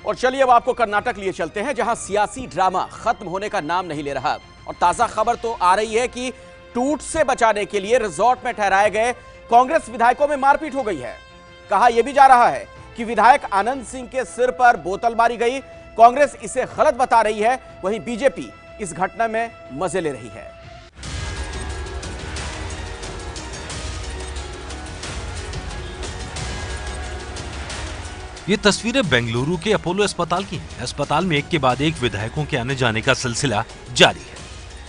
और चलिए अब आपको कर्नाटक लिए चलते हैं, जहां सियासी ड्रामा खत्म होने का नाम नहीं ले रहा। और ताजा खबर तो आ रही है कि टूट से बचाने के लिए रिजॉर्ट में ठहराए गए कांग्रेस विधायकों में मारपीट हो गई है। कहा यह भी जा रहा है कि विधायक आनंद सिंह के सिर पर बोतल मारी गई। कांग्रेस इसे गलत बता रही है, वहीं बीजेपी इस घटना में मजे ले रही है। ये तस्वीरें बेंगलुरु के अपोलो अस्पताल की हैं। अस्पताल में एक के बाद एक विधायकों के आने जाने का सिलसिला जारी है।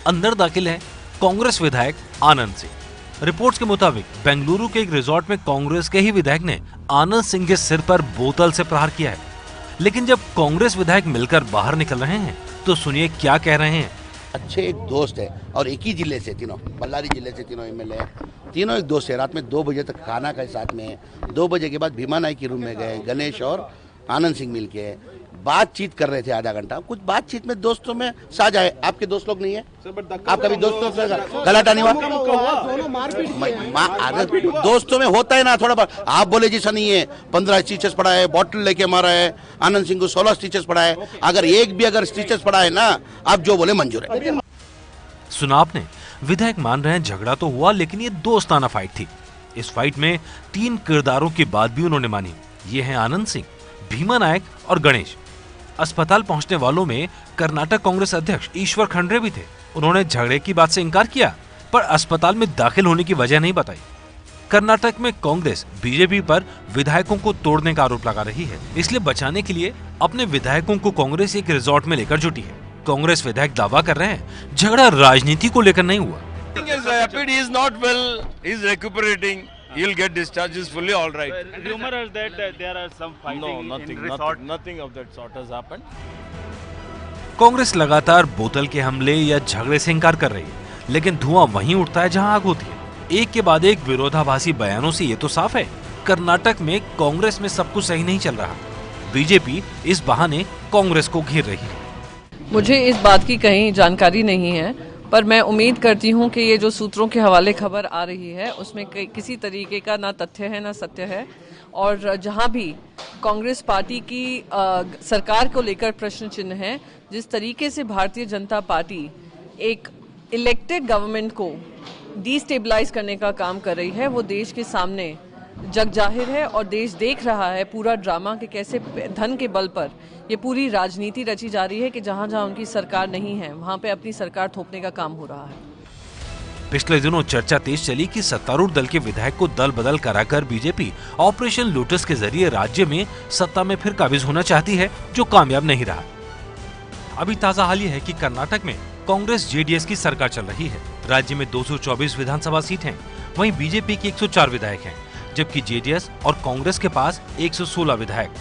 अंदर दाखिल है कांग्रेस विधायक आनंद सिंह। रिपोर्ट्स के मुताबिक बेंगलुरु के एक रिजॉर्ट में कांग्रेस के ही विधायक ने आनंद सिंह के सिर पर बोतल से प्रहार किया है। लेकिन जब कांग्रेस विधायक मिलकर बाहर निकल रहे हैं तो सुनिए क्या कह रहे हैं। अच्छे एक दोस्त है और एक ही जिले से तीनों, बल्लारी जिले से तीनों एमएलए हैं। तीनों एक दोस्त है। रात में 2 बजे तक खाना खाए साथ में है। 2 बजे के बाद भीमा नाई के रूम में गए। गणेश और आनंद सिंह मिलके बातचीत कर रहे थे आधा घंटा। कुछ बातचीत में दोस्तों में साझा है। आपके दोस्त लोग नहीं है? आपका भी दोस्तों से गलाटा नहीं हुआ? दोस्तों में होता है ना थोड़ा बहुत। आप बोले जैसा नहीं है। 15 स्टिचेस पड़ा है, बॉटल लेके मारा है। आनंद सिंह को 16 स्टिचेस पड़ा है। अगर एक भी स्टिचेस पड़ा है ना, आप जो बोले मंजूर है। सुना आपने, विधायक मान रहे हैं झगड़ा तो हुआ, लेकिन ये दोस्ताना फाइट थी। इस फाइट में 3 किरदारों की बात भी उन्होंने मानी। ये हैं आनंद सिंह, भीमा नायक और गणेश। अस्पताल पहुंचने वालों में कर्नाटक कांग्रेस अध्यक्ष ईश्वर खंड्रे भी थे। उन्होंने झगड़े की बात से इनकार किया, पर अस्पताल में दाखिल होने की वजह नहीं बताई। कर्नाटक में कांग्रेस बीजेपी पर विधायकों को तोड़ने का आरोप लगा रही है। इसलिए बचाने के लिए अपने विधायकों को कांग्रेस एक रिजॉर्ट में लेकर जुटी है। कांग्रेस विधायक दावा कर रहे हैं झगड़ा राजनीति को लेकर नहीं हुआ। He'll get discharged. Is fully all right. Rumor is that there are some fighting Nothing of that sort has happened. Congress लगातार बोतल के हमले या झगड़े से इनकार कर रही है, लेकिन धुआं वहीं उठता है जहां आग होती है। एक के बाद एक विरोधाभासी बयानों से ये तो साफ है, कर्नाटक में कांग्रेस में सब कुछ सही नहीं चल रहा। बीजेपी इस बहाने कांग्रेस को घेर रही है। मुझे इस बात की कहीं जानकारी नहीं है, पर मैं उम्मीद करती हूं कि ये जो सूत्रों के हवाले खबर आ रही है उसमें किसी तरीके का ना तथ्य है ना सत्य है। और जहां भी कांग्रेस पार्टी की सरकार को लेकर प्रश्न चिन्ह है, जिस तरीके से भारतीय जनता पार्टी एक इलेक्टेड गवर्नमेंट को डिस्टेबलाइज करने का काम कर रही है, वो देश के सामने जग जाहिर है। और देश देख रहा है पूरा ड्रामा कि कैसे धन के बल पर ये पूरी राजनीति रची जा रही है कि जहां जहां उनकी सरकार नहीं है वहां पे अपनी सरकार थोपने का काम हो रहा है। पिछले दिनों चर्चा तेज चली कि सत्तारूढ़ दल के विधायक को दल बदल कराकर बीजेपी ऑपरेशन लोटस के जरिए राज्य में सत्ता में फिर काबिज होना चाहती है, जो कामयाब नहीं रहा। अभी ताजा हाल ये है कि कर्नाटक में कांग्रेस जेडीएस की सरकार चल रही है। राज्य में 224 विधानसभा सीट हैं, वहीं बीजेपी के 104 विधायक हैं, जबकि जेडीएस और कांग्रेस के पास 116 विधायक।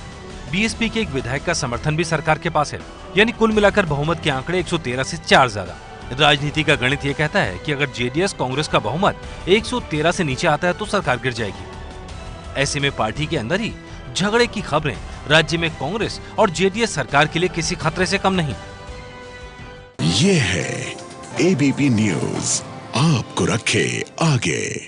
बीएसपी के एक विधायक का समर्थन भी सरकार के पास है, यानी कुल मिलाकर बहुमत के आंकड़े 113 से 4 ज्यादा। राजनीति का गणित ये कहता है कि अगर जेडीएस कांग्रेस का बहुमत 113 से नीचे आता है तो सरकार गिर जाएगी। ऐसे में पार्टी के अंदर ही झगड़े की खबरें राज्य में कांग्रेस और जेडीएस सरकार के लिए किसी खतरे से कम नहीं। ये है एबीपी न्यूज, आपको रखे आगे।